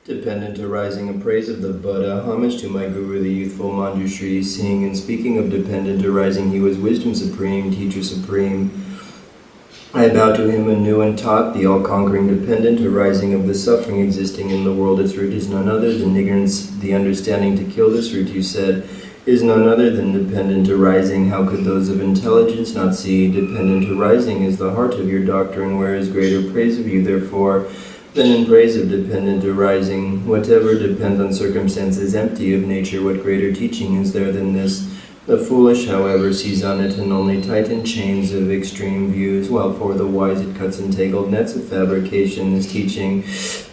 Dependent arising in praise of the Buddha, homage to my Guru, the youthful Manjushri, seeing and speaking of dependent arising, he was wisdom supreme, teacher supreme. I bow to him anew and taught the all-conquering dependent arising of the suffering existing in the world. Its root is none other than ignorance. The understanding to kill this root, you said, is none other than dependent arising. How could those of intelligence not see? Dependent arising is the heart of your doctrine, where is greater praise of you, therefore, than in praise of dependent arising. Whatever depends on circumstances empty of nature, what greater teaching is there than this? The foolish, however, sees on it and only tighten chains of extreme views, while for the wise it cuts entangled nets of fabrication. This teaching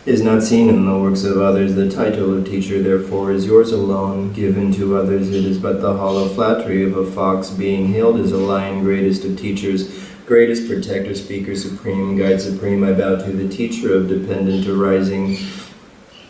is not seen in the works of others. The title of teacher, therefore, is yours alone. Given to others, it is but the hollow flattery of a fox, being hailed as a lion, greatest of teachers, greatest protector, speaker supreme, guide supreme. I bow to the teacher of dependent arising,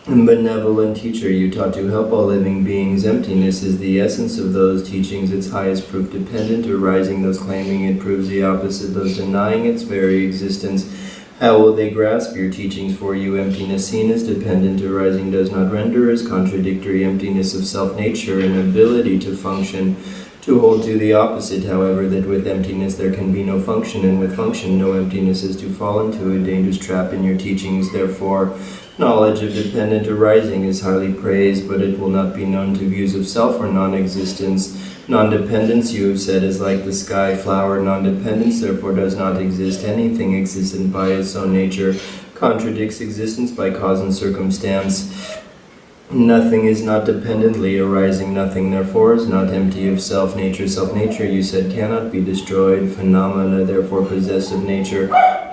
benevolent teacher. You taught to help all living beings. Emptiness is the essence of those teachings, its highest proof. Dependent arising, those claiming it proves the opposite, those denying its very existence. How will they grasp your teachings? For you, emptiness seen as dependent arising does not render as contradictory. Emptiness of self-nature and ability to function. To hold to the opposite, however, that with emptiness there can be no function, and with function no emptiness, is to fall into a dangerous trap in your teachings. Therefore, knowledge of dependent arising is highly praised, but it will not be known to views of self or non-existence. Non-dependence, you have said, is like the sky flower. Non-dependence, therefore, does not exist. Anything existent by its own nature contradicts existence by cause and circumstance. Nothing is not dependently arising. Nothing, therefore, is not empty of self-nature. Self-nature, you said, cannot be destroyed. Phenomena, therefore, possessed of nature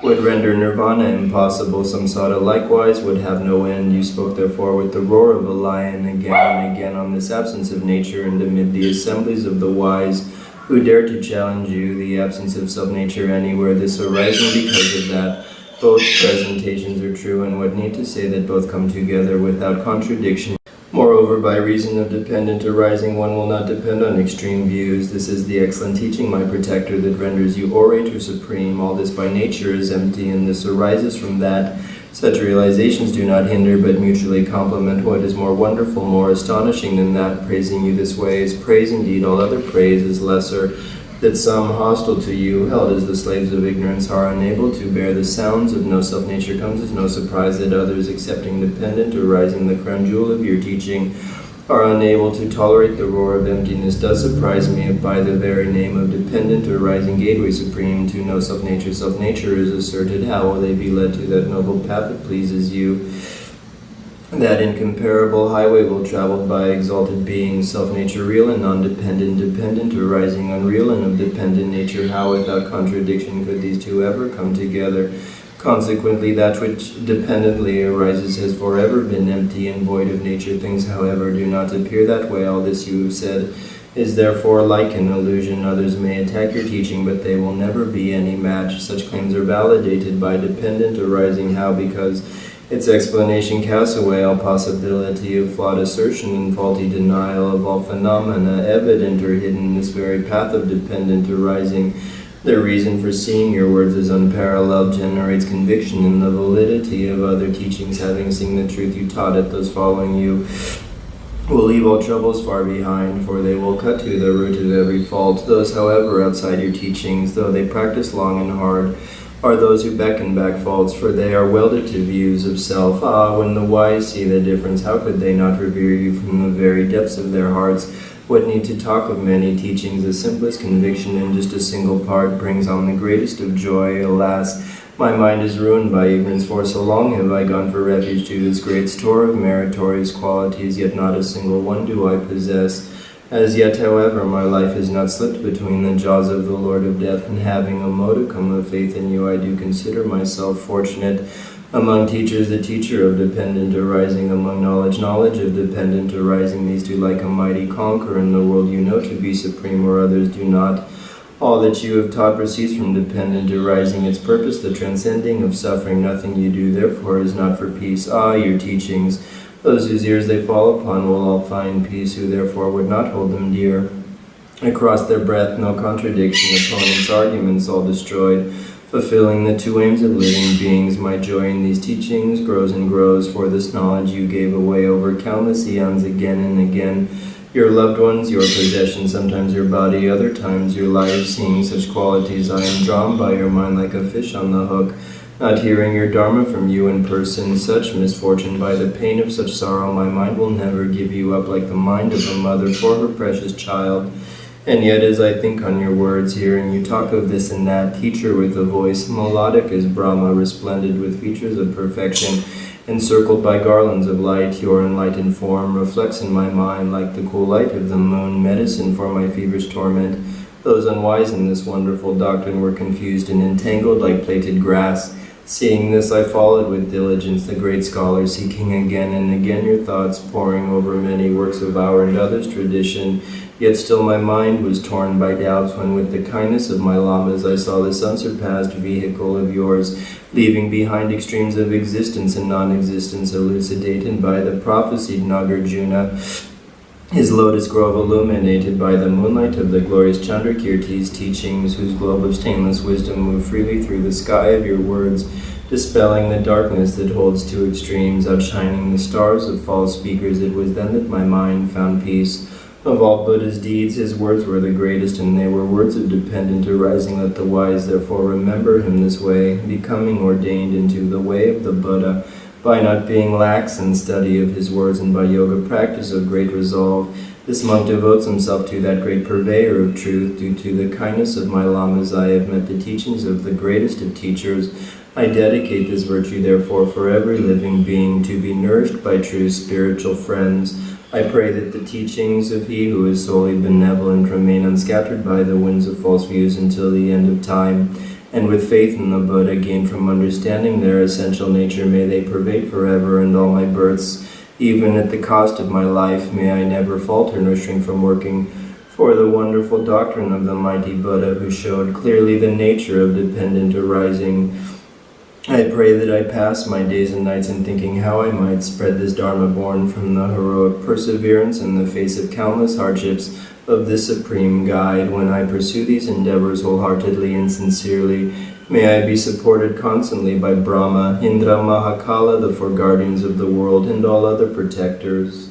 would render nirvana impossible. Samsara, likewise, would have no end. You spoke, therefore, with the roar of a lion again and again on this absence of nature, and amid the assemblies of the wise who dare to challenge you, the absence of self-nature anywhere. This arising because of that. Both presentations are true, and what need to say that both come together without contradiction. Moreover, by reason of dependent arising, one will not depend on extreme views. This is the excellent teaching, my protector, that renders you orator supreme. All this by nature is empty, and this arises from that. Such realizations do not hinder, but mutually complement. What is more wonderful, more astonishing than that? Praising you this way is praise indeed. All other praise is lesser. That some hostile to you, held as the slaves of ignorance, are unable to bear the sounds of no self-nature comes as no surprise. That others, accepting dependent arising, the crown jewel of your teaching, are unable to tolerate the roar of emptiness does surprise me. If by the very name of dependent arising, gateway supreme to no self-nature is asserted, how will they be led to that noble path that pleases you? That incomparable highway will traveled by exalted beings, self-nature real and non-dependent, dependent arising unreal and of dependent nature. How without contradiction could these two ever come together? Consequently, that which dependently arises has forever been empty and void of nature. Things, however, do not appear that way. All this you have said is therefore like an illusion. Others may attack your teaching, but they will never be any match. Such claims are validated by dependent arising. How? Because its explanation casts away all possibility of flawed assertion and faulty denial of all phenomena, evident or hidden. This very path of dependent arising, the reason for seeing your words as unparalleled, generates conviction in the validity of other teachings. Having seen the truth you taught it, those following you will leave all troubles far behind, for they will cut to the root of every fault. Those, however, outside your teachings, though they practice long and hard, are those who beckon back faults, for they are welded to views of self. Ah, when the wise see the difference, how could they not revere you from the very depths of their hearts? What need to talk of many teachings? The simplest conviction in just a single part brings on the greatest of joy. Alas, my mind is ruined by ignorance, for so long have I gone for refuge to this great store of meritorious qualities, yet not a single one do I possess. As yet, however, my life has not slipped between the jaws of the Lord of Death, and having a modicum of faith in you, I do consider myself fortunate. Among teachers, the teacher of dependent arising, among knowledge of dependent arising, these two like a mighty conqueror in the world you know to be supreme, or others do not. All that you have taught proceeds from dependent arising, its purpose the transcending of suffering. Nothing you do, therefore, is not for peace. Ah, your teachings! Those whose ears they fall upon will all find peace, who therefore would not hold them dear. Across their breath, no contradiction, opponents' arguments all destroyed. fulfilling the two aims of living beings. My joy in these teachings grows and grows, for this knowledge you gave away over countless eons again and again. Your loved ones, your possessions, sometimes your body, other times your life. Seeing such qualities, I am drawn by your mind like a fish on the hook. Not hearing your Dharma from you in person, such misfortune, by the pain of such sorrow, my mind will never give you up like the mind of a mother for her precious child. And yet as I think on your words, hearing you talk of this and that, teacher with a voice melodic as Brahma, resplendent with features of perfection, encircled by garlands of light, your enlightened form reflects in my mind like the cool light of the moon, medicine for my feverish torment. Those unwise in this wonderful doctrine were confused and entangled like plaited grass. Seeing this, I followed with diligence the great scholar, seeking again and again your thoughts, poring over many works of our and others' tradition. Yet still my mind was torn by doubts when with the kindness of my lamas I saw this unsurpassed vehicle of yours, leaving behind extremes of existence and non-existence, elucidated by the prophesied Nagarjuna, his lotus grove illuminated by the moonlight of the glorious Chandrakirti's teachings, whose globe of stainless wisdom moved freely through the sky of your words, dispelling the darkness that holds two extremes, outshining the stars of false speakers. It was then that my mind found peace. Of all Buddha's deeds, his words were the greatest, and they were words of dependent arising. Let the wise therefore remember him this way, becoming ordained into the way of the Buddha, by not being lax in study of his words, and by yoga practice of great resolve. This monk devotes himself to that great purveyor of truth. Due to the kindness of my lamas, I have met the teachings of the greatest of teachers. I dedicate this virtue, therefore, for every living being to be nourished by true spiritual friends. I pray that the teachings of he who is solely benevolent remain unscattered by the winds of false views until the end of time. And with faith in the Buddha gained from understanding their essential nature, may they pervade forever in all my births. Even at the cost of my life, may I never falter nor shrink from working for the wonderful doctrine of the mighty Buddha, who showed clearly the nature of dependent arising. I pray that I pass my days and nights in thinking how I might spread this Dharma born from the heroic perseverance in the face of countless hardships of this supreme guide. When I pursue these endeavors wholeheartedly and sincerely, may I be supported constantly by Brahma, Indra, Mahakala, the four guardians of the world, and all other protectors.